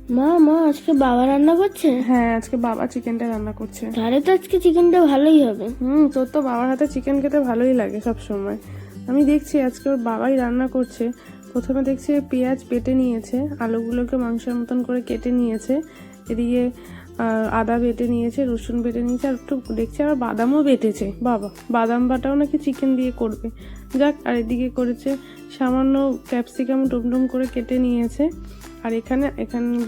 মা মা আজকে বাবা রান্না করছে? হ্যাঁ, আজকে বাবা চিকেনটা রান্না করছে। তাহলে তো আজকে চিকেনটা ভালোই হবে। তোর তো বাবার হাতে চিকেন খেতে ভালোই লাগে সব সময়। আমি দেখছি আজকে ওর বাবাই রান্না করছে। প্রথমে দেখছি পেঁয়াজ বেটে নিয়েছে, আলুগুলোকে মাংসের মতন করে কেটে নিয়েছে, এদিকে আদা বেটে নিয়েছে, রসুন বেটে নিয়েছে, আর একটু দেখছি আবার বাদামও বেটেছে। বাবা, বাদাম বাটাও নাকি চিকেন দিয়ে করবে। যাক, আর এদিকে করেছে সামান্য ক্যাপসিকাম টুমটুম করে কেটে নিয়েছে, আর এখানে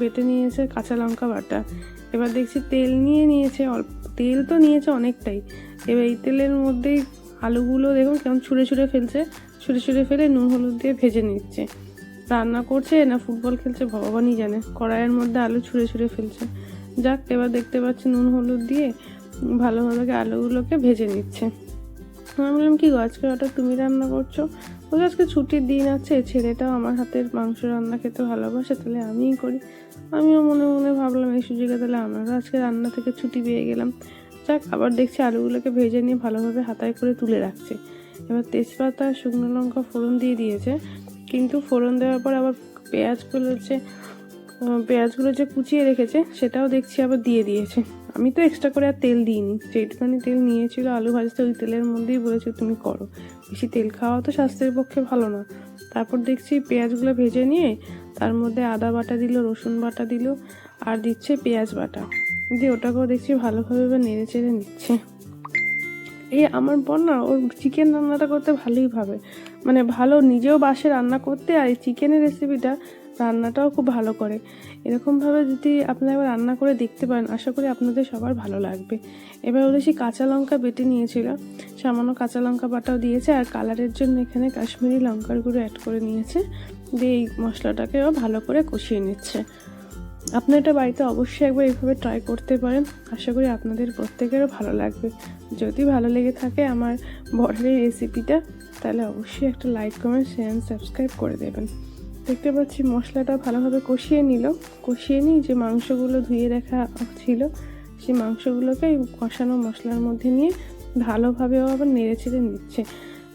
বেটে নিয়েছে কাঁচা লঙ্কা বাটা। এবার দেখছি তেল নিয়ে নিয়েছে, অল্প তেল তো নিয়েছে অনেকটাই। এবার এই তেলের মধ্যেই আলুগুলো দেখুন কেমন ছুঁড়ে ছুঁড়ে ফেলছে, ছুঁড়ে ছুঁড়ে ফেলে নুন হলুদ দিয়ে ভেজে নিচ্ছে। রান্না করছে না ফুটবল খেলছে ভগবানই জানে, কড়াইয়ের মধ্যে আলু ছুঁড়ে ছুঁড়ে ফেলছে। যাক, এবার দেখতে পাচ্ছি নুন হলুদ দিয়ে ভালোভাবে আলুগুলোকে ভেজে নিচ্ছে। আমি বললাম, কি গো আজকে হঠাৎ তুমি রান্না করছো? বলছে আজকে ছুটির দিন আছে, ছেলেটাও আমার হাতের মাংস রান্না খেতে ভালোবাসে, তাহলে আমিই করি। আমিও মনে মনে ভাবলাম এই সুযোগে তাহলে আমারও আজকে রান্না থেকে ছুটি পেয়ে গেলাম। যাক, আবার দেখছি আলুগুলোকে ভেজে নিয়ে ভালোভাবে হাতায় করে তুলে রাখছে। এবার তেজপাতা শুকনো লঙ্কা ফোড়ন দিয়ে দিয়েছে, কিন্তু ফোড়ন দেওয়ার পর আবার পেঁয়াজগুলো যে কুচিয়ে রেখেছে সেটাও দেখছি আবার দিয়ে দিয়েছে। আমি তো এক্সট্রা করে আর তেল দিইনি, যেটুখানি তেল নিয়েছিল আলু ভাজতে ওই তেলের মধ্যেই বলেছে তুমি করো, বেশি তেল খাওয়া তো স্বাস্থ্যের পক্ষে ভালো না। তারপর দেখছি পেঁয়াজগুলো ভেজে নিয়ে তার মধ্যে আদা বাটা দিল, রসুন বাটা দিল, আর দিচ্ছে পেঁয়াজ বাটা দিয়ে ওটাকেও দেখছি ভালোভাবে এবার নেড়ে চেড়ে নিচ্ছে। এই আমার বোন না, ওর চিকেন রান্নাটা করতে ভালোই ভাবে, মানে ভালো নিজেও বাসে রান্না করতে, আর এই চিকেনের রেসিপিটা রান্নাটাও খুব ভালো করে। এরকমভাবে যদি আপনারা এবার রান্না করে দেখতে পারেন, আশা করি আপনাদের সবার ভালো লাগবে। এবার ওদেশি কাঁচা লঙ্কা বেটে নিয়েছিল, সামান্য কাঁচা লঙ্কা বাটাও দিয়েছে, আর কালারের জন্য এখানে কাশ্মীরি লঙ্কার গুঁড়ো অ্যাড করে নিয়েছে, দিয়ে এই মশলাটাকেও ভালো করে কষিয়ে নিচ্ছে। আপনি এটা বাড়িতে অবশ্যই একবার এইভাবে ট্রাই করতে পারেন, আশা করি আপনাদের প্রত্যেকেরও ভালো লাগবে। যদি ভালো লেগে থাকে আমার বরের এই রেসিপিটা, তাহলে অবশ্যই একটা লাইক কমেন্ট শেয়ার সাবস্ক্রাইব করে দেবেন। দেখতে পাচ্ছি মশলাটা ভালোভাবে কষিয়ে নিয়ে যে মাংসগুলো ধুয়ে রাখা ছিল সেই মাংসগুলোকে কষানো মশলার মধ্যে নিয়ে ভালোভাবেও আবার নেড়ে চেড়ে নিচ্ছে।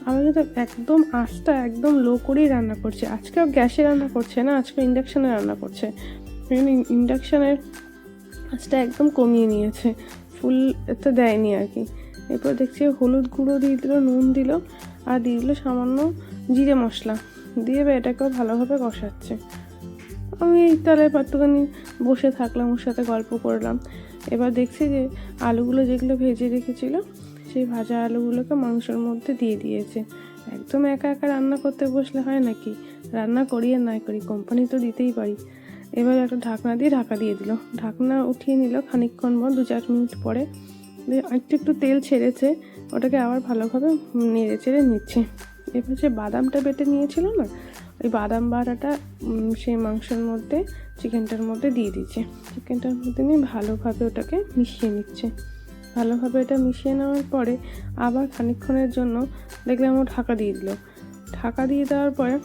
আমার কিন্তু একদম আঁচটা একদম লো করেই রান্না করছে। আজকেও গ্যাসে রান্না করছে না, আজকে ইন্ডাকশানে রান্না করছে। ইন্ডাকশানের আঁচটা একদম কমিয়ে নিয়েছে, ফুল এতে দেয়নি আর কি। এরপর দেখছি হলুদ গুঁড়ো দিয়ে দিল, নুন দিল, আর দিয়ে দিল সামান্য জিরে মশলা দিয়ে এটাকেও ভালোভাবে কষাচ্ছে। আমি তাহলে একটুখানি বসে থাকলাম, ওর সাথে গল্প করলাম। এবার দেখছি যে আলুগুলো যেগুলো ভেজে রেখেছিল সেই ভাজা আলুগুলোকে মাংসের মধ্যে দিয়ে দিয়েছে। একদম একা একা রান্না করতে বসলে হয় নাকি, রান্না করি আর নাই করি, কোম্পানি তো দিতেই পারি। এবার একটা ঢাকনা দিয়ে ঢাকা দিয়ে দিল, ঢাকনা উঠিয়ে নিল খানিকক্ষণ পর, 2-4 মিনিট পরে একটু একটু তেল ছেড়েছে, ওটাকে আবার ভালোভাবে নেড়ে চেড়ে নিচ্ছে। এবার যে বাদামটা বেটে নিয়েছিল না, ওই বাদাম বাটাটা সেই মাংসের মধ্যে চিকেনটার মধ্যে দিয়ে দিচ্ছে। চিকেনটার মধ্যে নিয়ে ভালোভাবে ওটাকে মিশিয়ে নিচ্ছে। ভালোভাবে এটা মিশিয়ে নেওয়ার পরে আবার খানিকক্ষণের জন্য দেখলাম ও ঢাকা দিয়ে দিল। ঢাকা দিয়ে দেওয়ার পরে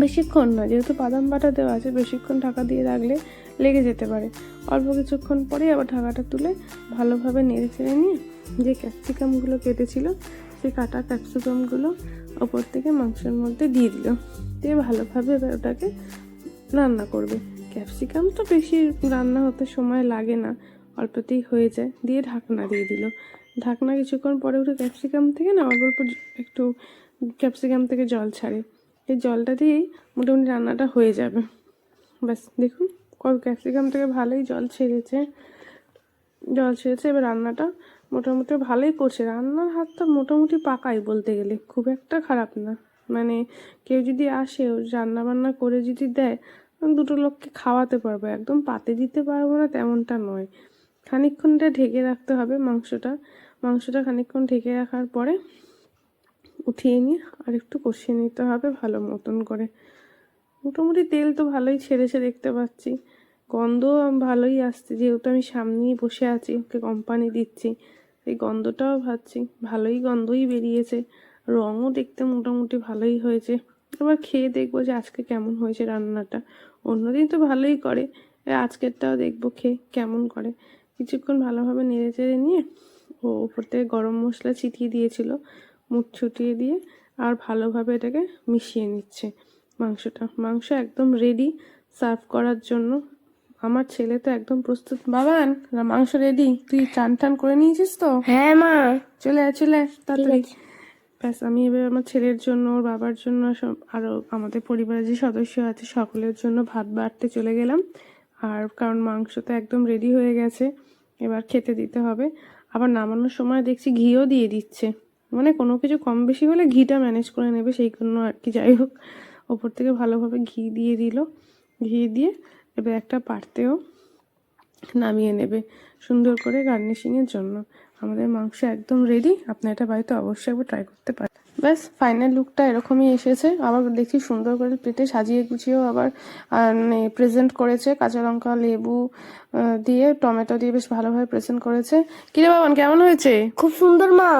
বেশিক্ষণ না, যেহেতু বাদাম বাটা দেওয়া আছে, বেশিক্ষণ ঢাকা দিয়ে রাখলে লেগে যেতে পারে। অল্প কিছুক্ষণ পরেই আবার ঢাকাটা তুলে ভালোভাবে নেড়ে চেড়ে নিয়ে যে ক্যাপসিকামগুলো কেটেছিল সেই কাটা ক্যাপসিকামগুলো ওপর থেকে মাংসের মধ্যে দিয়ে দিল, দিয়ে ভালোভাবে এবার ওটাকে রান্না করবে। ক্যাপসিকাম তো বেশি রান্না হতে সময় লাগে না, অল্পতেই হয়ে যায়, দিয়ে ঢাকনা দিয়ে দিল। ঢাকনা কিছুক্ষণ পরে উঠে ক্যাপসিকাম থেকে না অল্প অল্প একটু ক্যাপসিকাম থেকে জল ছাড়ে, এই জলটা দিয়েই মোটামুটি রান্নাটা হয়ে যাবে। ব্যাস দেখুন ক্যাপসিকাম থেকে ভালোই জল ছেড়েছে। এবার রান্নাটা মোটামুটি ভালোই করছে, রান্নার হাতটা মোটামুটি পাকাই বলতে গেলে, খুব একটা খারাপ না। মানে কেউ যদি আসে ও রান্না বান্না করে যদি দেয়, দুটো লোককে খাওয়াতে পারবো, একদম পাতে দিতে পারবো না তেমনটা নয়। খানিকক্ষণটা ঢেকে রাখতে হবে মাংসটা খানিকক্ষণ ঢেকে রাখার পরে উঠিয়ে নিয়ে আর একটু কষিয়ে নিতে হবে ভালো মতন করে। মোটামুটি তেল তো ভালোই ছেড়েছে দেখতে পাচ্ছি, গন্ধ ভালোই আসছে, যেহেতু আমি সামনেই বসে আছি, ওকে কোম্পানি দিচ্ছি, এই গন্ধটাও ভাবছি ভালোই গন্ধই বেরিয়েছে। রঙও দেখতে মোটামুটি ভালোই হয়েছে। এবার খেয়ে দেখবো যে আজকে কেমন হয়েছে রান্নাটা। অন্যদিন তো ভালোই করে, আজকেরটাও দেখবো খেয়ে কেমন করে। কিছুক্ষণ ভালোভাবে নেড়ে চেড়ে নিয়ে ও উপর থেকে গরম মশলা ছিটিয়ে দিয়েছিল, মুখ ছুটিয়ে দিয়ে আর ভালোভাবে এটাকে মিশিয়ে নিচ্ছে। মাংস একদম রেডি সার্ভ করার জন্য। আমার ছেলে তো একদম প্রস্তুত। বাবান, মাংস রেডি, তুই চান টান করে নিয়েছিস তো? হ্যাঁ মা। চলে আয়, চলে আয় তাড়াতাড়ি। আছে। ব্যাস, আমি এবার আমার ছেলের জন্য, ওর বাবার জন্য, সব আরো আমাদের পরিবারের যে সদস্য আছে সকলের জন্য ভাত বাড়তে চলে গেলাম। আর কারণ মাংস তো একদম রেডি হয়ে গেছে, এবার খেতে দিতে হবে। আবার নামানোর সময় দেখছি ঘিও দিয়ে দিচ্ছে, মানে কোনো কিছু কম বেশি হলে ঘিটা ম্যানেজ করে নেবে সেই জন্য আর কি। যাই হোক, ওপর থেকে ভালোভাবে ঘি দিয়ে দিল। ঘি দিয়ে এবার একটা পাত্রেও নামিয়ে নেবে সুন্দর করে গার্নিশিংয়ের জন্য। আমাদের মাংস একদম রেডি, আপনার এটা বাড়িতে অবশ্যই একবার ট্রাই করতে পারেন। ব্যাস, ফাইনাল লুকটা এরকমই এসেছে। আবার দেখি সুন্দর করে প্লেটে সাজিয়ে গুছিয়েও আবার মানে প্রেজেন্ট করেছে, কাঁচা লঙ্কা, লেবু দিয়ে, টমেটো দিয়ে বেশ ভালোভাবে প্রেজেন্ট করেছে। কিরে বাবান, কেমন হয়েছে? খুব সুন্দর মা।